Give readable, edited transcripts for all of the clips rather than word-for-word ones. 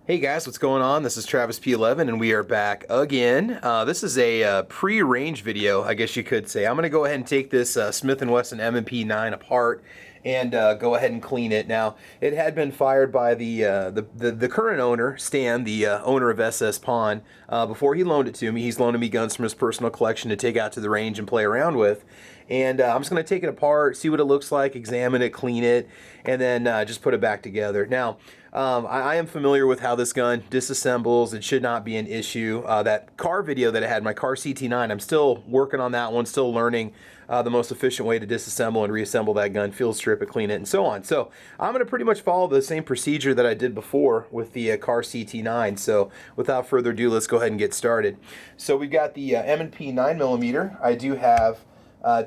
Hey guys, what's going on? This is Travis P11 and we are back again. This is a pre-range video, I guess you could say. I'm going to go ahead and take this Smith & Wesson M&P 9 apart and go ahead and clean it. Now, it had been fired by the current owner, Stan, the owner of SS Pawn. Before he loaned it to me, he's loaning me guns from his personal collection to take out to the range and play around with. And I'm just going to take it apart, see what it looks like, examine it, clean it, and then just put it back together. Now, I am familiar with how this gun disassembles. It should not be an issue. That car video that I had, my car CT9, I'm still working on that one, still learning the most efficient way to disassemble and reassemble that gun, field strip it, clean it, and so on. So I'm going to pretty much follow the same procedure that I did before with the car CT9. So without further ado, let's go ahead and get started. So we've got the M&P 9mm. I do have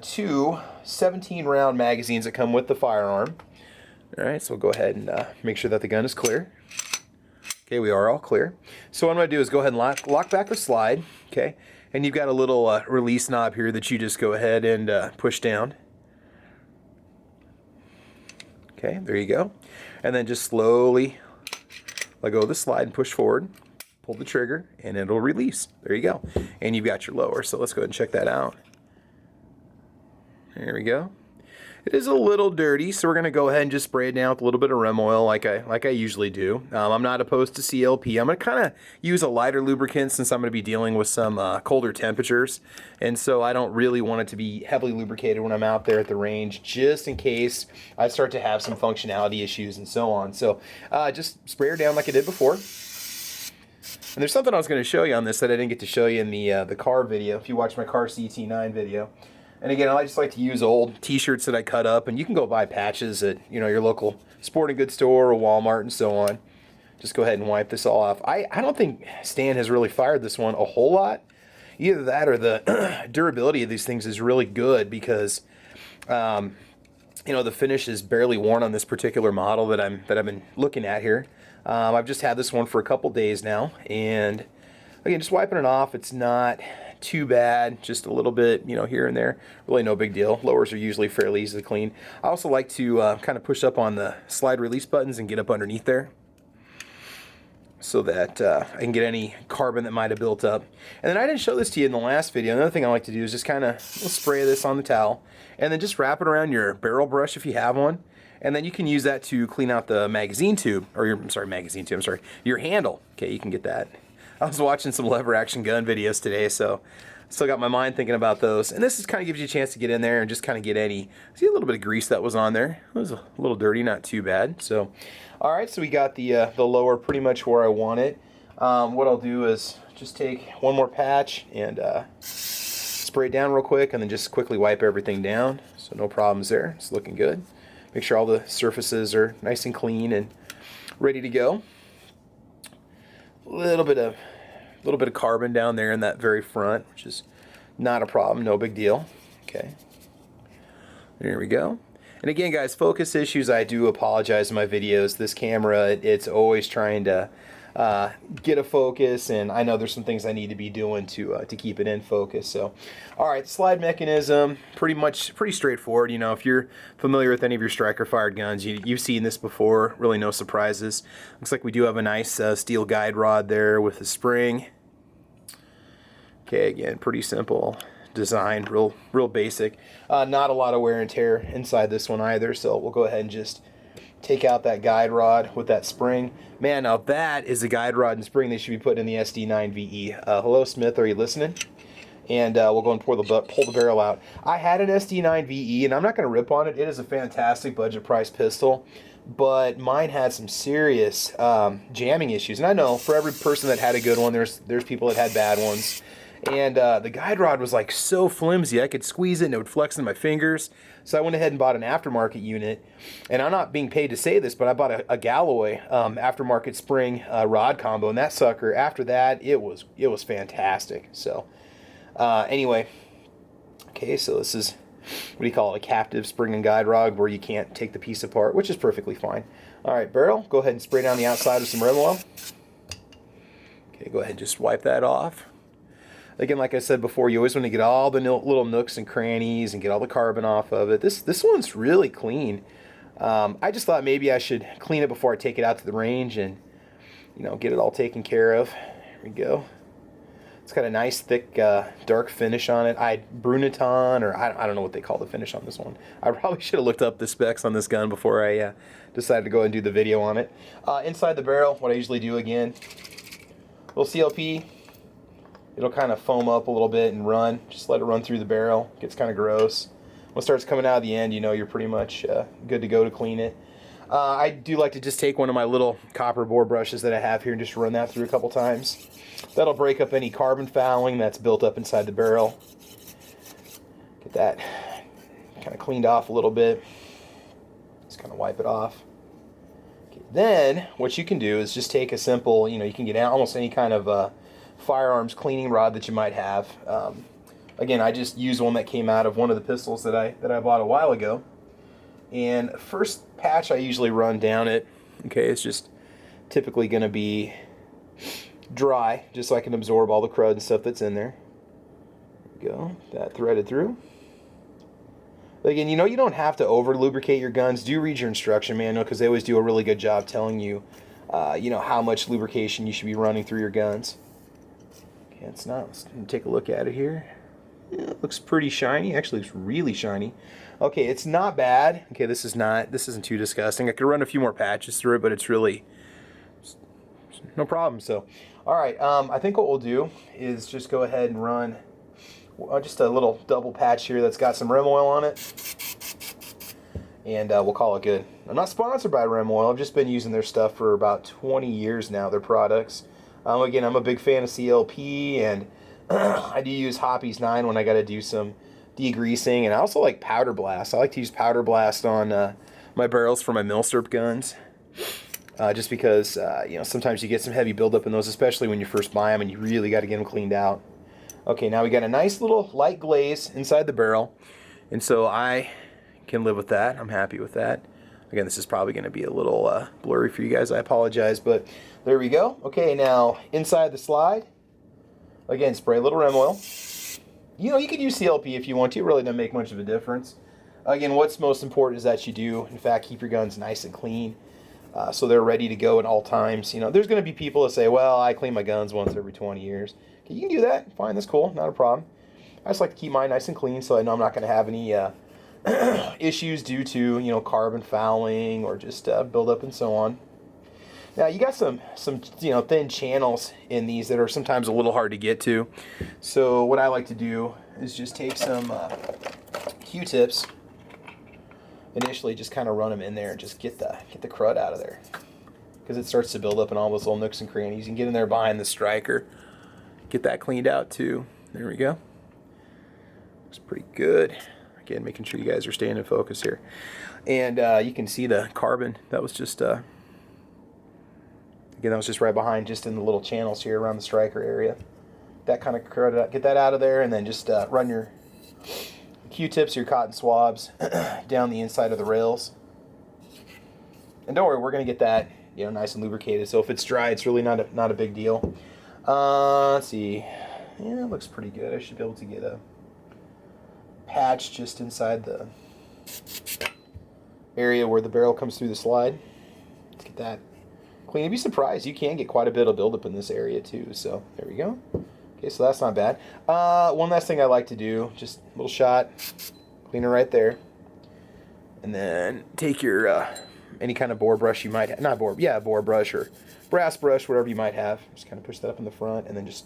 two 17-round magazines that come with the firearm. Alright, so we'll go ahead and make sure that the gun is clear. Okay, we are all clear. So what I'm going to do is go ahead and lock back the slide. Okay, and you've got a little release knob here that you just go ahead and push down. Okay, there you go. And then just slowly let go of the slide and push forward. Pull the trigger and it'll release. There you go. And you've got your lower. So let's go ahead and check that out. There we go. It is a little dirty, so we're going to go ahead and just spray it down with a little bit of rim oil like I usually do. I'm not opposed to CLP. I'm going to kind of use a lighter lubricant since I'm going to be dealing with some colder temperatures. And so I don't really want it to be heavily lubricated when I'm out there at the range, just in case I start to have some functionality issues and so on. So just spray her down like I did before. And there's something I was going to show you on this that I didn't get to show you in the car video, if you watch my car CT9 video. And again, I just like to use old t-shirts that I cut up, and you can go buy patches at your local sporting goods store or Walmart and so on. Just go ahead and wipe this all off. I don't think Stan has really fired this one a whole lot. Either that or the durability of these things is really good because the finish is barely worn on this particular model that I've been looking at here. I've just had this one for a couple days now, and again, just wiping it off, it's not too bad, just a little bit, here and there. Really no big deal. Lowers are usually fairly easy to clean. I also like to kind of push up on the slide release buttons and get up underneath there so that I can get any carbon that might have built up. And then I didn't show this to you in the last video. Another thing I like to do is just kind of spray this on the towel and then just wrap it around your barrel brush if you have one. And then you can use that to clean out the magazine tube, or your handle. Okay, you can get that. I was watching some lever action gun videos today, so still got my mind thinking about those. And this just kind of gives you a chance to get in there and just kind of get see a little bit of grease that was on there. It was a little dirty, not too bad. So, all right, so we got the lower pretty much where I want it. What I'll do is just take one more patch and spray it down real quick, and then just quickly wipe everything down. So no problems there. It's looking good. Make sure all the surfaces are nice and clean and ready to go. A little bit of carbon down there in that very front, which is not a problem, no big deal. Okay, there we go. And again, guys, focus issues, I do apologize in my videos. This camera, it's always trying to get a focus, and I know there's some things I need to be doing to keep it in focus. So, all right, slide mechanism, pretty straightforward. If you're familiar with any of your striker fired guns, you've seen this before. Really, no surprises. Looks like we do have a nice steel guide rod there with a spring. Okay, again, pretty simple design, real basic. Not a lot of wear and tear inside this one either. So we'll go ahead and just take out that guide rod with that spring. Man, now that is a guide rod and spring they should be putting in the SD9VE. Hello, Smith, are you listening? And we'll go and pull the barrel out. I had an SD9VE, and I'm not going to rip on it. It is a fantastic budget price pistol, but mine had some serious jamming issues. And I know for every person that had a good one, there's people that had bad ones. And the guide rod was like so flimsy, I could squeeze it and it would flex in my fingers. So I went ahead and bought an aftermarket unit. And I'm not being paid to say this, but I bought a Galloway aftermarket spring rod combo. And that sucker, after that, it was fantastic. So anyway, okay, so this is, what do you call it, a captive spring and guide rod where you can't take the piece apart, which is perfectly fine. All right, barrel, go ahead and spray down the outside with some rim oil. Okay, go ahead and just wipe that off. Again, like I said before, you always want to get all the little nooks and crannies and get all the carbon off of it. This one's really clean. I just thought maybe I should clean it before I take it out to the range and you know, get it all taken care of. Here we go. It's got a nice thick dark finish on it. Bruneton, or I don't know what they call the finish on this one. I probably should have looked up the specs on this gun before I decided to go and do the video on it. Inside the barrel, what I usually do again, little CLP. It'll kind of foam up a little bit and run. Just let it run through the barrel. Gets kind of gross. When it starts coming out of the end, you know you're pretty much good to go to clean it. I do like to just take one of my little copper bore brushes that I have here and just run that through a couple times. That'll break up any carbon fouling that's built up inside the barrel. Get that kind of cleaned off a little bit. Just kind of wipe it off. Okay, then what you can do is just take a simple, you know, you can get almost any kind of firearms cleaning rod that you might have. Again, I just used one that came out of one of the pistols that I bought a while ago. And first patch I usually run down it. Okay, it's just typically going to be dry, just so I can absorb all the crud and stuff that's in there. There we go, that threaded through. But again, you know, you don't have to over lubricate your guns. Do read your instruction manual, because they always do a really good job telling you, you know, how much lubrication you should be running through your guns. Okay, it's not. Let's take a look at it here. Yeah, it looks pretty shiny. Actually, looks really shiny. Okay, it's not bad. Okay, this isn't too disgusting. I could run a few more patches through it, but it's really no problem. So, all right, I think what we'll do is just go ahead and run just a little double patch here that's got some rim oil on it, and we'll call it good. I'm not sponsored by Rim Oil. I've just been using their stuff for about 20 years now, their products. Again, I'm a big fan of CLP, and I do use Hoppy's 9 when I got to do some degreasing, and I also like Powder Blast. I like to use Powder Blast on my barrels for my Milsurp guns, just because you know, sometimes you get some heavy buildup in those, especially when you first buy them and you really got to get them cleaned out. Okay, now we got a nice little light glaze inside the barrel, and so I can live with that. I'm happy with that. Again, this is probably going to be a little blurry for you guys. I apologize, but there we go. Okay, now inside the slide, again, spray a little rim oil. You know, you could use CLP if you want to. It really doesn't make much of a difference. Again, what's most important is that you do, in fact, keep your guns nice and clean, so they're ready to go at all times. You know, there's going to be people that say, well, I clean my guns once every 20 years. Okay, you can do that. Fine, that's cool. Not a problem. I just like to keep mine nice and clean, so I know I'm not going to have any issues due to, you know, carbon fouling or just buildup and so on. Now you got some you know, thin channels in these that are sometimes a little hard to get to. So what I like to do is just take some Q-tips. Initially, just kind of run them in there and just get the crud out of there, because it starts to build up in all those little nooks and crannies. You can get in there behind the striker, get that cleaned out too. There we go. Looks pretty good. Again, making sure you guys are staying in focus here, and you can see the carbon that was just. Again, that was just right behind, just in the little channels here around the striker area. That kind of crud, get that out of there, and then just run your Q-tips, your cotton swabs down the inside of the rails. And don't worry, we're going to get that, you know, nice and lubricated. So if it's dry, it's really not a big deal. Let's see. Yeah, it looks pretty good. I should be able to get a patch just inside the area where the barrel comes through the slide. Let's get that clean. You'd be surprised, you can get quite a bit of buildup in this area too. So there we go. Okay, so that's not bad. One last thing I like to do, just a little shot, clean it right there, and then take your any kind of bore brush you might have, not bore, yeah, bore brush or brass brush, whatever you might have. Just kind of push that up in the front, and then just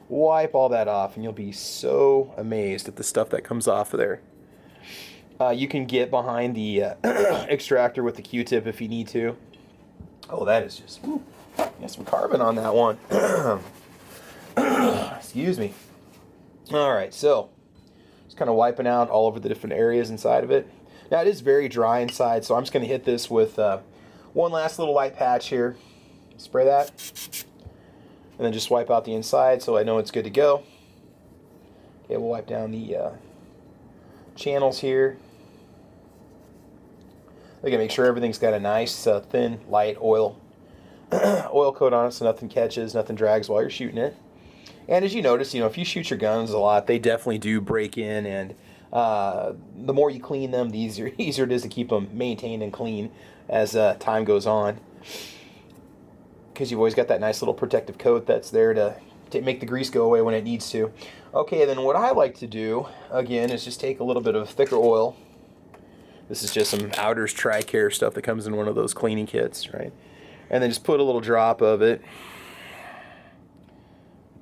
wipe all that off, and you'll be so amazed at the stuff that comes off of there. You can get behind the extractor with the Q-tip if you need to. Oh, that is just, whew, got some carbon on that one. Excuse me. All right, so just kind of wiping out all over the different areas inside of it. Now, it is very dry inside, so I'm just going to hit this with one last little light patch here. Spray that, and then just wipe out the inside so I know it's good to go. Okay, we'll wipe down the channels here. Again, make sure everything's got a nice thin, light oil coat on it, so nothing catches, nothing drags while you're shooting it. And as you notice, you know, if you shoot your guns a lot, they definitely do break in, and the more you clean them, the easier it is to keep them maintained and clean as time goes on. because you've always got that nice little protective coat that's there to make the grease go away when it needs to. Okay, then what I like to do, again, is just take a little bit of thicker oil. This is just some Outers Tri-Care stuff that comes in one of those cleaning kits, right? And then just put a little drop of it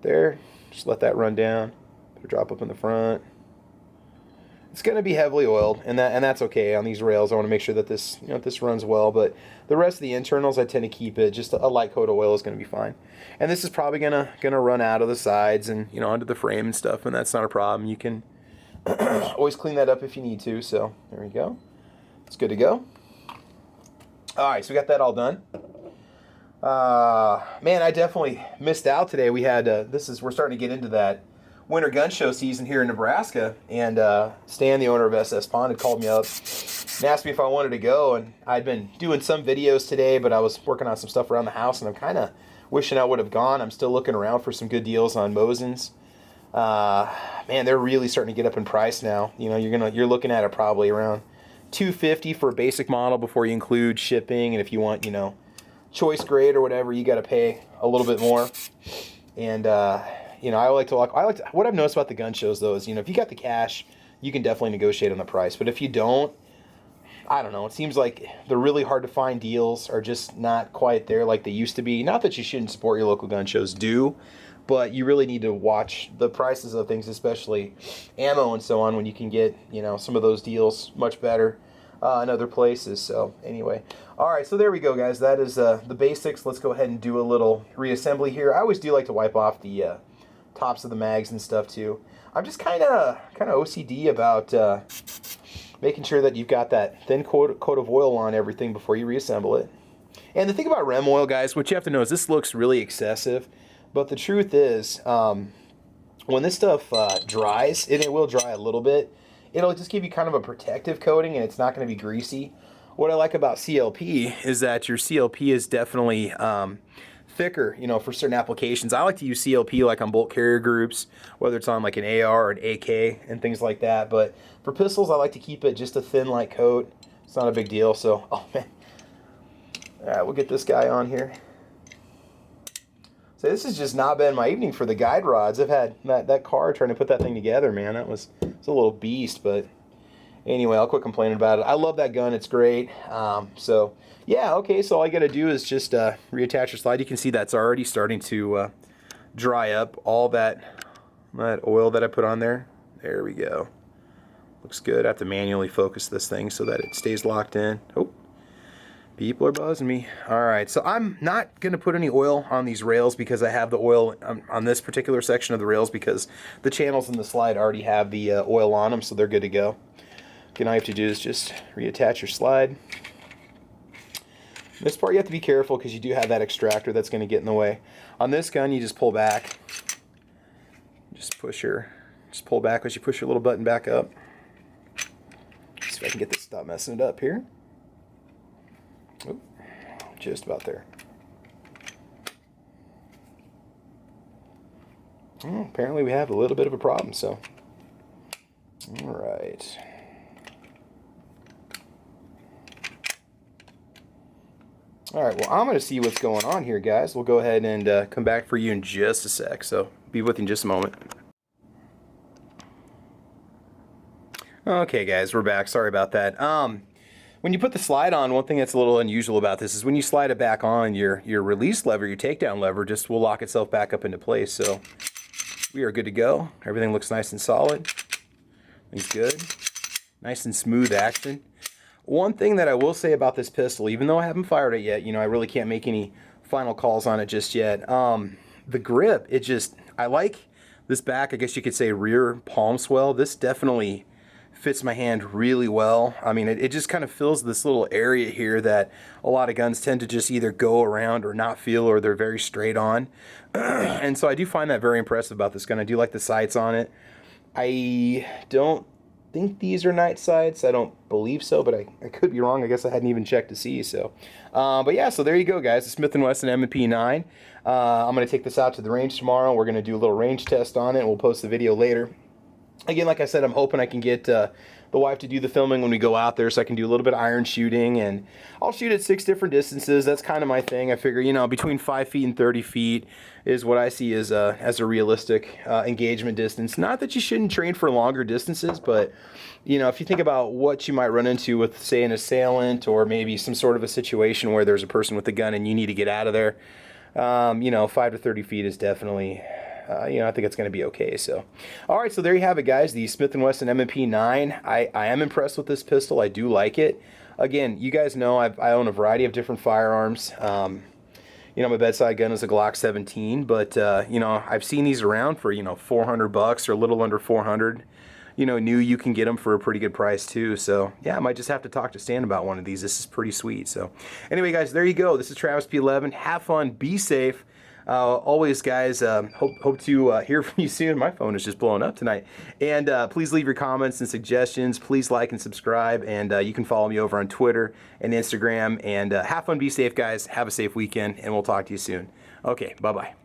there. Just let that run down. Put a drop up in the front. It's going to be heavily oiled, and that's okay on these rails. I want to make sure that this this runs well, but the rest of the internals I tend to keep it. Just a light coat of oil is going to be fine. And this is probably gonna run out of the sides and onto the frame and stuff, and that's not a problem. You can always clean that up if you need to. So there we go. It's good to go. All right, so we got that all done. Man, I definitely missed out today. We had we're starting to get into that winter gun show season here in Nebraska, and Stan, the owner of SS Pond, had called me up and asked me if I wanted to go. And I'd been doing some videos today, but I was working on some stuff around the house, and I'm kind of wishing I would have gone. I'm still looking around for some good deals on Mosins. Man, they're really starting to get up in price now. You're looking at it probably around $250 for a basic model before you include shipping, and if you want choice grade or whatever, you got to pay a little bit more. And I like to what I've noticed about the gun shows though is if you got the cash, you can definitely negotiate on the price. But if you don't, I don't know, it seems like the really hard to find deals are just not quite there like they used to be. Not that you shouldn't support your local gun shows, but you really need to watch the prices of things, especially ammo and so on, when you can get some of those deals much better in other places. So anyway, all right, so there we go, guys. That is the basics. Let's go ahead and do a little reassembly here. I always do like to wipe off the tops of the mags and stuff too. I'm just kind of OCD about making sure that you've got that thin coat of oil on everything before you reassemble it. And the thing about rem oil, guys, what you have to know is this looks really excessive, but the truth is when this stuff dries, and it will dry a little bit, it'll just give you kind of a protective coating, and it's not going to be greasy. What I like about CLP is that your CLP is definitely thicker, for certain applications. I like to use CLP like on bolt carrier groups, whether it's on like an AR or an AK and things like that. But for pistols, I like to keep it just a thin, light coat. It's not a big deal. So, oh man. All right, we'll get this guy on here. So this has just not been my evening for the guide rods. I've had that car trying to put that thing together, man. It's a little beast, but anyway, I'll quit complaining about it. I love that gun. It's great. So yeah, okay, so all I got to do is just reattach your slide. You can see that's already starting to dry up all that oil that I put on there. There we go. Looks good. I have to manually focus this thing so that it stays locked in. Oh, people are buzzing me. All right, so I'm not going to put any oil on these rails because I have the oil on this particular section of the rails because the channels in the slide already have the oil on them, so they're good to go. Okay, all you have to do is just reattach your slide. This part you have to be careful because you do have that extractor that's going to get in the way. On this gun, you just pull back. Just pull back as you push your little button back up. See if I can get this, stop messing it up here. Oop, just about there. Well, apparently we have a little bit of a problem, so. All right. All right, well, I'm going to see what's going on here, guys. We'll go ahead and come back for you in just a sec, so be with you in just a moment. Okay, guys, we're back. Sorry about that. When you put the slide on, one thing that's a little unusual about this is when you slide it back on, your release lever, your takedown lever, just will lock itself back up into place. So we are good to go. Everything looks nice and solid. Everything's good. Nice and smooth action. One thing that I will say about this pistol, even though I haven't fired it yet, I really can't make any final calls on it just yet. The grip, I like this back, I guess you could say rear palm swell. This definitely fits my hand really well. I mean, it just kind of fills this little area here that a lot of guns tend to just either go around or not feel, or they're very straight on. And so I do find that very impressive about this gun. I do like the sights on it. I don't think these are night sights. I don't believe so, but I could be wrong. I guess I hadn't even checked to see. So, but yeah, so there you go, guys. The Smith & Wesson M&P 9. I'm going to take this out to the range tomorrow. We're going to do a little range test on it, and we'll post the video later. Again, like I said, I'm hoping I can get the wife to do the filming when we go out there, so I can do a little bit of iron shooting, and I'll shoot at 6 different distances. That's kind of my thing. I figure, you know, between 5 feet and 30 feet is what I see as a realistic engagement distance. Not that you shouldn't train for longer distances, but you know, if you think about what you might run into with, say, an assailant, or maybe some sort of a situation where there's a person with a gun and you need to get out of there, you know, 5 to 30 feet is definitely, you know, I think it's going to be okay. So, all right, so there you have it, guys. The Smith & Wesson M&P 9. I am impressed with this pistol. I do like it. Again, you guys know I own a variety of different firearms. You know, my bedside gun is a Glock 17, but you know, I've seen these around for, you know, $400 or a little under 400. You know, new, you can get them for a pretty good price too. So yeah, I might just have to talk to Stan about one of these. This is pretty sweet. So anyway, guys, there you go. This is Travis P11. Have fun, be safe. Always, guys, hope to hear from you soon. My phone is just blowing up tonight. And please leave your comments and suggestions. Please like and subscribe. And you can follow me over on Twitter and Instagram. And have fun, be safe, guys. Have a safe weekend, and we'll talk to you soon. Okay, bye-bye.